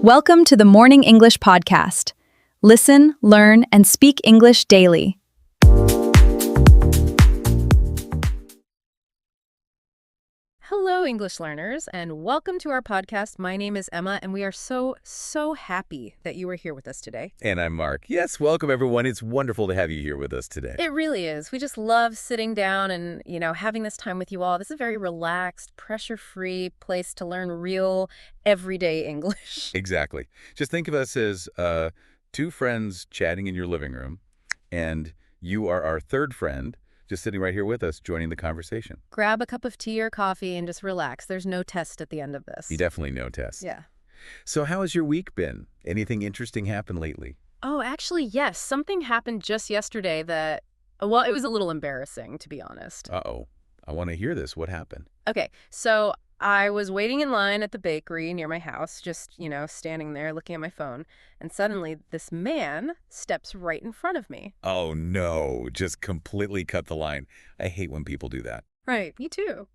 Welcome to the Morning English Podcast. Listen, learn, and speak English daily. Hello, English learners, and welcome to our podcast. My name is Emma, and we are so happy that you are here with us today. And I'm Mark. Yes, welcome everyone. It's wonderful to have you here with us today. It really is. We just love sitting down and, having this time with you all. This is a very relaxed, pressure-free place to learn real, everyday English. Exactly. Just think of us as two friends chatting in your living room, and you are our third friend just sitting right here with us, joining the conversation. Grab a cup of tea or coffee and just relax. There's no test at the end of this. You definitely no test. Yeah. So how has your week been? Anything interesting happened lately? Oh, actually, yes. Something happened just yesterday that, well, it was a little embarrassing, to be honest. Uh-oh. I want to hear this. What happened? Okay, so I was waiting in line at the bakery near my house, just, standing there looking at my phone, and suddenly this man steps right in front of me. Oh, no. Just completely cut the line. I hate when people do that. Right, me too.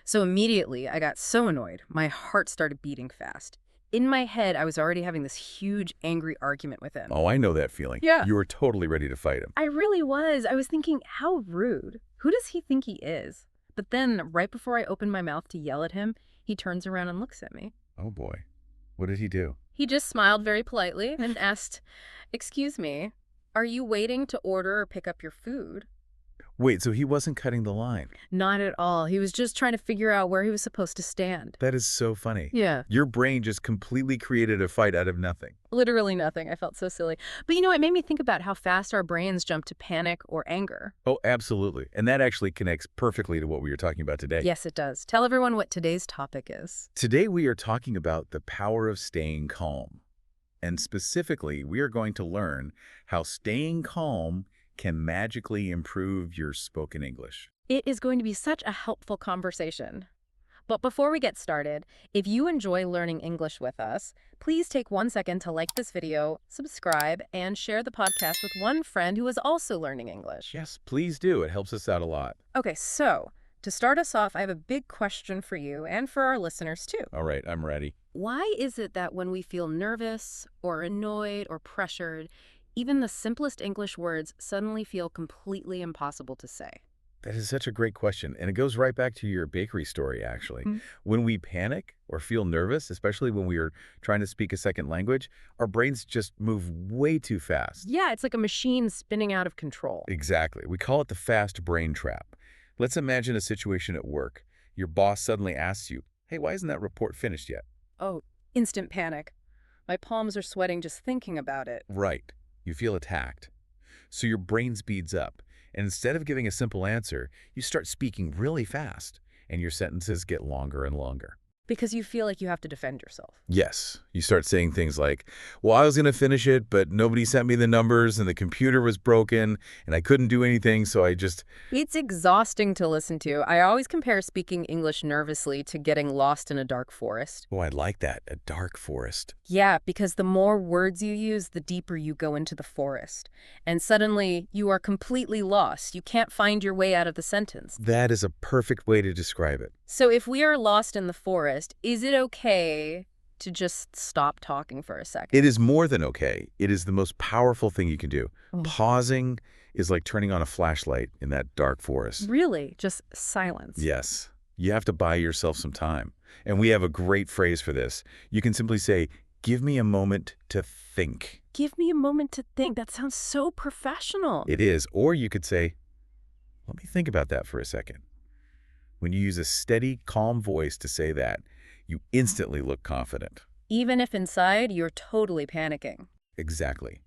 So immediately, I got so annoyed. My heart started beating fast. In my head, I was already having this huge, angry argument with him. Oh, I know that feeling. Yeah. You were totally ready to fight him. I really was. I was thinking, how rude. Who does he think he is? But then, right before I opened my mouth to yell at him, he turns around and looks at me. Oh, boy. What did he do? He just smiled very politely and asked, "Excuse me, are you waiting to order or pick up your food?" Wait, so he wasn't cutting the line? Not at all. He was just trying to figure out where he was supposed to stand. That is so funny. Yeah. Your brain just completely created a fight out of nothing. Literally nothing. I felt so silly. But it made me think about how fast our brains jump to panic or anger. Oh, absolutely. And that actually connects perfectly to what we were talking about today. Yes, it does. Tell everyone what today's topic is. Today we are talking about the power of staying calm. And specifically, we are going to learn how staying calm can magically improve your spoken English. It is going to be such a helpful conversation. But before we get started, if you enjoy learning English with us, please take 1 second to like this video, subscribe, and share the podcast with one friend who is also learning English. Yes, please do. It helps us out a lot. Okay, so to start us off, I have a big question for you and for our listeners too. All right, I'm ready. Why is it that when we feel nervous or annoyed or pressured, even the simplest English words suddenly feel completely impossible to say? That is such a great question, and it goes right back to your bakery story, actually. Mm. When we panic or feel nervous, especially when we are trying to speak a second language, our brains just move way too fast. Yeah, it's like a machine spinning out of control. Exactly. We call it the fast brain trap. Let's imagine a situation at work. Your boss suddenly asks you, "Hey, why isn't that report finished yet?" Oh, instant panic. My palms are sweating just thinking about it. Right. You feel attacked. So your brain speeds up, and instead of giving a simple answer, you start speaking really fast, and your sentences get longer and longer. Because you feel like you have to defend yourself. Yes, you start saying things like, "Well, I was going to finish it, but nobody sent me the numbers, and the computer was broken, and I couldn't do anything, so I just..." It's exhausting to listen to. I always compare speaking English nervously to getting lost in a dark forest. Oh, I like that, a dark forest. Yeah, because the more words you use, the deeper you go into the forest. And suddenly, you are completely lost. You can't find your way out of the sentence. That is a perfect way to describe it. So if we are lost in the forest, is it okay to just stop talking for a second? It is more than okay. It is the most powerful thing you can do. Pausing is like turning on a flashlight in that dark forest. Really? Just silence? Yes. You have to buy yourself some time. And we have a great phrase for this. You can simply say, "Give me a moment to think." Give me a moment to think. That sounds so professional. It is. Or you could say, "Let me think about that for a second." When you use a steady, calm voice to say that, you instantly look confident. Even if inside you're totally panicking. Exactly.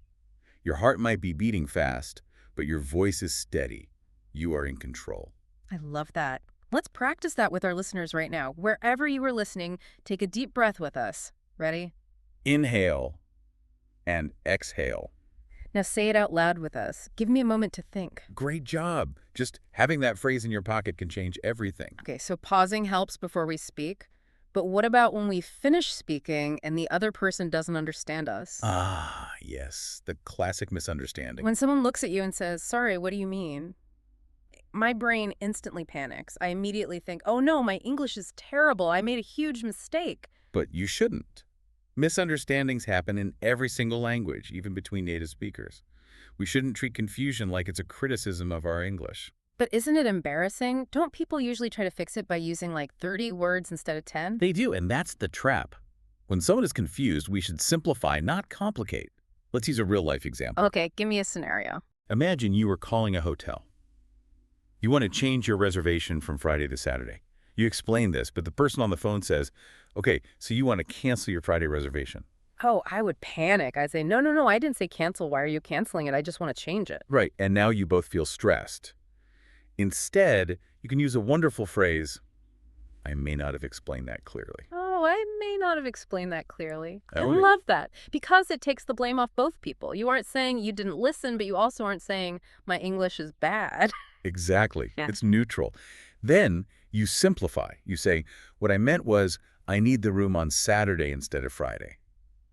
Your heart might be beating fast, but your voice is steady. You are in control. I love that. Let's practice that with our listeners right now. Wherever you are listening, take a deep breath with us. Ready? Inhale and exhale. Now say it out loud with us. Give me a moment to think. Great job. Just having that phrase in your pocket can change everything. Okay, so pausing helps before we speak. But what about when we finish speaking and the other person doesn't understand us? Ah, yes, the classic misunderstanding. When someone looks at you and says, "Sorry, what do you mean?" My brain instantly panics. I immediately think, "Oh no, my English is terrible. I made a huge mistake." But you shouldn't. Misunderstandings happen in every single language, even between native speakers. We shouldn't treat confusion like it's a criticism of our English. But isn't it embarrassing? Don't people usually try to fix it by using like 30 words instead of 10? They do, and that's the trap. When someone is confused, we should simplify, not complicate. Let's use a real-life example. Okay, give me a scenario. Imagine you were calling a hotel. You want to change your reservation from Friday to Saturday. You explain this, but the person on the phone says, okay, so you want to cancel your Friday reservation. Oh, I would panic. I'd say, no, no, no, I didn't say cancel. Why are you canceling it? I just want to change it. Right, and now you both feel stressed. Instead, you can use a wonderful phrase, I may not have explained that clearly. Oh, I may not have explained that clearly. I Oh, yeah. love that because it takes the blame off both people. You aren't saying you didn't listen, but you also aren't saying my English is bad. Exactly. Yeah. It's neutral. Then you simplify. You say, what I meant was, I need the room on Saturday instead of Friday.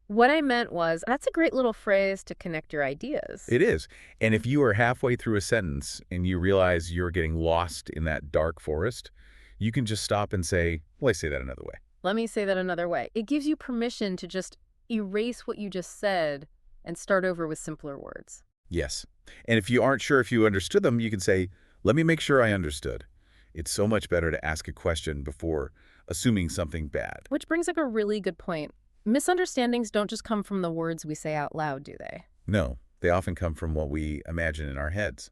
What I meant was, that's a great little phrase to connect your ideas. It is. And if you are halfway through a sentence and you realize you're getting lost in that dark forest, you can just stop and say, well, I say that another way. Let me say that another way. It gives you permission to just erase what you just said and start over with simpler words. Yes. And if you aren't sure if you understood them, you can say, let me make sure I understood. It's so much better to ask a question before assuming something bad. Which brings up a really good point. Misunderstandings don't just come from the words we say out loud, do they? No, they often come from what we imagine in our heads.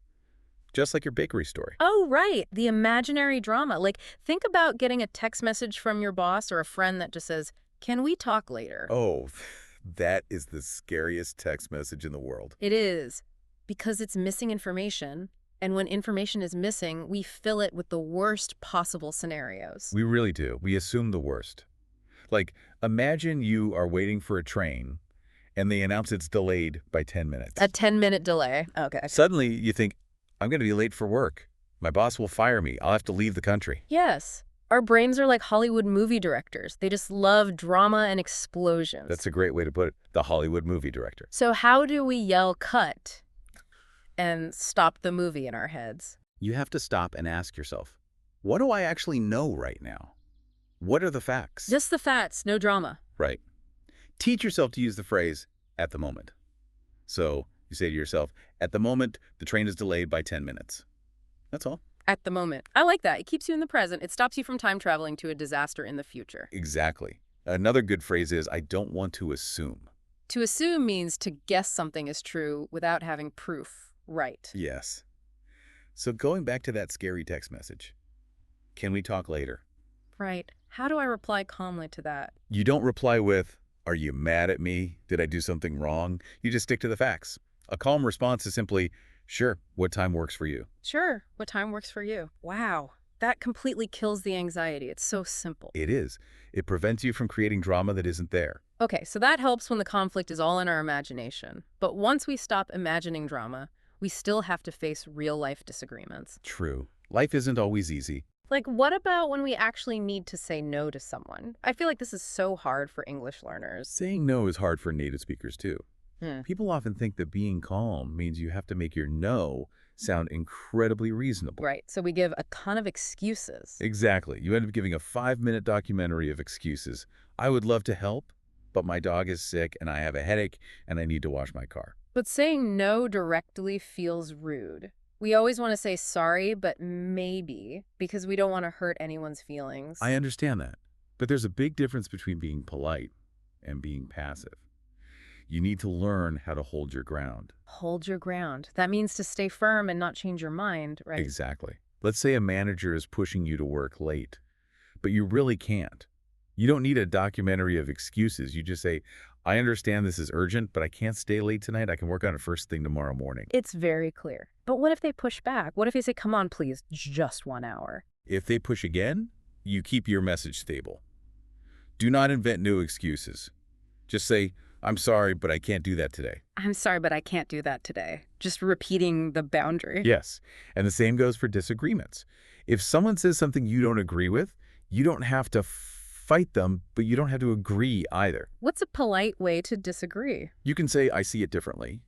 Just like your bakery story. Oh, right. The imaginary drama. Like, think about getting a text message from your boss or a friend that just says, can we talk later? Oh, that is the scariest text message in the world. It is, because it's missing information. And when information is missing, we fill it with the worst possible scenarios. We really do. We assume the worst. Like, imagine you are waiting for a train and they announce it's delayed by 10 minutes. A 10-minute delay. Okay. Suddenly you think, I'm going to be late for work. My boss will fire me. I'll have to leave the country. Yes. Our brains are like Hollywood movie directors. They just love drama and explosions. That's a great way to put it. The Hollywood movie director. So how do we yell cut and stop the movie in our heads? You have to stop and ask yourself, what do I actually know right now? What are the facts? Just the facts, no drama. Right. Teach yourself to use the phrase, at the moment. So you say to yourself, at the moment, the train is delayed by 10 minutes. That's all. At the moment. I like that. It keeps you in the present. It stops you from time traveling to a disaster in the future. Exactly. Another good phrase is, I don't want to assume. To assume means to guess something is true without having proof. Right. Yes. So going back to that scary text message, can we talk later? Right. How do I reply calmly to that? You don't reply with, are you mad at me? Did I do something wrong? You just stick to the facts. A calm response is simply, sure, what time works for you? Sure. What time works for you? Wow. That completely kills the anxiety. It's so simple. It is. It prevents you from creating drama that isn't there. Okay, so that helps when the conflict is all in our imagination. But once we stop imagining drama, we still have to face real-life disagreements. True. Life isn't always easy. Like, what about when we actually need to say no to someone? I feel like this is so hard for English learners. Saying no is hard for native speakers too. Hmm. People often think that being calm means you have to make your no sound incredibly reasonable. Right, so we give a ton of excuses. Exactly. You end up giving a 5-minute documentary of excuses. I would love to help, but my dog is sick and I have a headache and I need to wash my car. But saying no directly feels rude. We always want to say sorry, but maybe, because we don't want to hurt anyone's feelings. I understand that. But there's a big difference between being polite and being passive. You need to learn how to hold your ground. Hold your ground. That means to stay firm and not change your mind, right? Exactly. Let's say a manager is pushing you to work late, but you really can't. You don't need a documentary of excuses. You just say, I understand this is urgent, but I can't stay late tonight. I can work on it first thing tomorrow morning. It's very clear. But what if they push back? What if they say, come on, please, just 1 hour? If they push again, you keep your message stable. Do not invent new excuses. Just say, I'm sorry, but I can't do that today. I'm sorry, but I can't do that today. Just repeating the boundary. Yes, and the same goes for disagreements. If someone says something you don't agree with, you don't have to fight them, but you don't have to agree either. What's a polite way to disagree? You can say, I see it differently,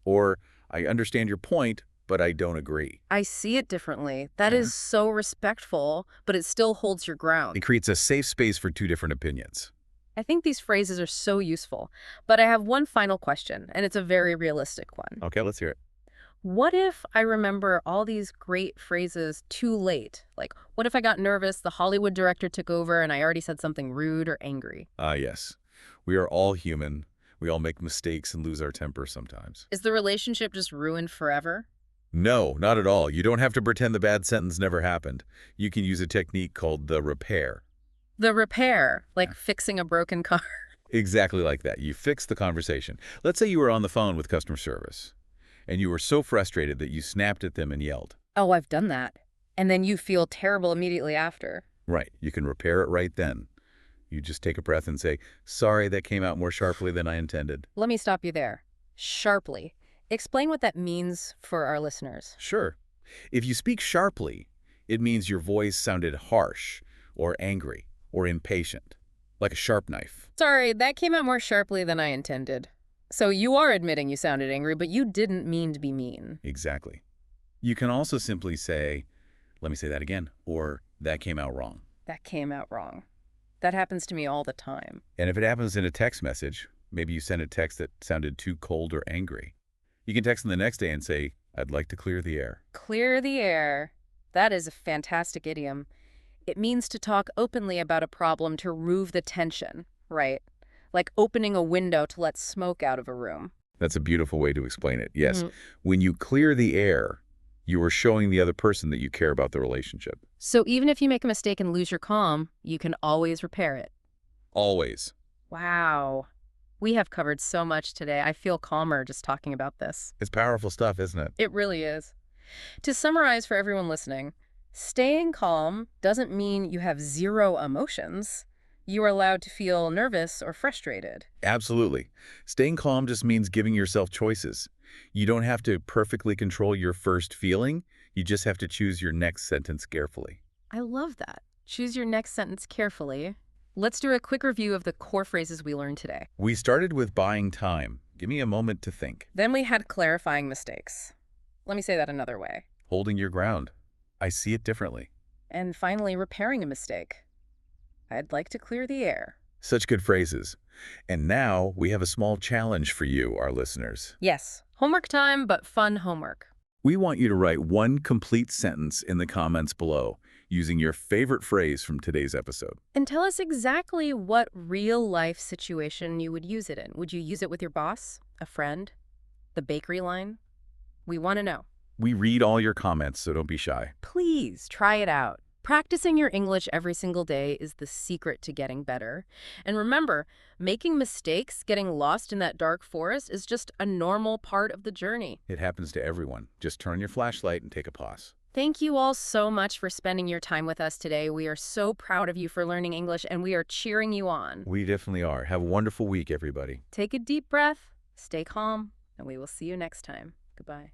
or I understand your point, but I don't agree. I see it differently. That is so respectful, but it still holds your ground. It creates a safe space for two different opinions. I think these phrases are so useful. But I have one final question, and it's a very realistic one. Okay, let's hear it. What if I remember all these great phrases too late? Like, what if I got nervous, the Hollywood director took over, and I already said something rude or angry? Yes. We are all human. We all make mistakes and lose our temper sometimes. Is the relationship just ruined forever? No, not at all. You don't have to pretend the bad sentence never happened. You can use a technique called the repair. The repair, like fixing a broken car. Exactly like that. You fix the conversation. Let's say you were on the phone with customer service, and you were so frustrated that you snapped at them and yelled. Oh, I've done that. And then you feel terrible immediately after. Right. You can repair it right then. You just take a breath and say, sorry, that came out more sharply than I intended. Let me stop you there. Sharply. Explain what that means for our listeners. Sure. If you speak sharply, it means your voice sounded harsh or angry or impatient, like a sharp knife. Sorry, that came out more sharply than I intended. So you are admitting you sounded angry, but you didn't mean to be mean. Exactly. You can also simply say, let me say that again, or that came out wrong. That came out wrong. That happens to me all the time. And if it happens in a text message, maybe you sent a text that sounded too cold or angry. You can text them the next day and say, I'd like to clear the air. Clear the air. That is a fantastic idiom. It means to talk openly about a problem to remove the tension, right? Like opening a window to let smoke out of a room. That's a beautiful way to explain it. Yes, Mhm. When you clear the air, you are showing the other person that you care about the relationship. So even if you make a mistake and lose your calm, you can always repair it. Always. Wow. We have covered so much today. I feel calmer just talking about this. It's powerful stuff, isn't it? It really is. To summarize for everyone listening, staying calm doesn't mean you have zero emotions. You are allowed to feel nervous or frustrated. Absolutely. Staying calm just means giving yourself choices. You don't have to perfectly control your first feeling. You just have to choose your next sentence carefully. I love that. Choose your next sentence carefully. Let's do a quick review of the core phrases we learned today. We started with buying time. Give me a moment to think. Then we had clarifying mistakes. Let me say that another way. Holding your ground. I see it differently. And finally, repairing a mistake. I'd like to clear the air. Such good phrases. And now we have a small challenge for you, our listeners. Yes, homework time, but fun homework. We want you to write one complete sentence in the comments below using your favorite phrase from today's episode. And tell us exactly what real-life situation you would use it in. Would you use it with your boss, a friend, the bakery line? We want to know. We read all your comments, so don't be shy. Please try it out. Practicing your English every single day is the secret to getting better. And remember, making mistakes, getting lost in that dark forest is just a normal part of the journey. It happens to everyone. Just turn your flashlight and take a pause. Thank you all so much for spending your time with us today. We are so proud of you for learning English, and we are cheering you on. We definitely are. Have a wonderful week, everybody. Take a deep breath, stay calm, and we will see you next time. Goodbye.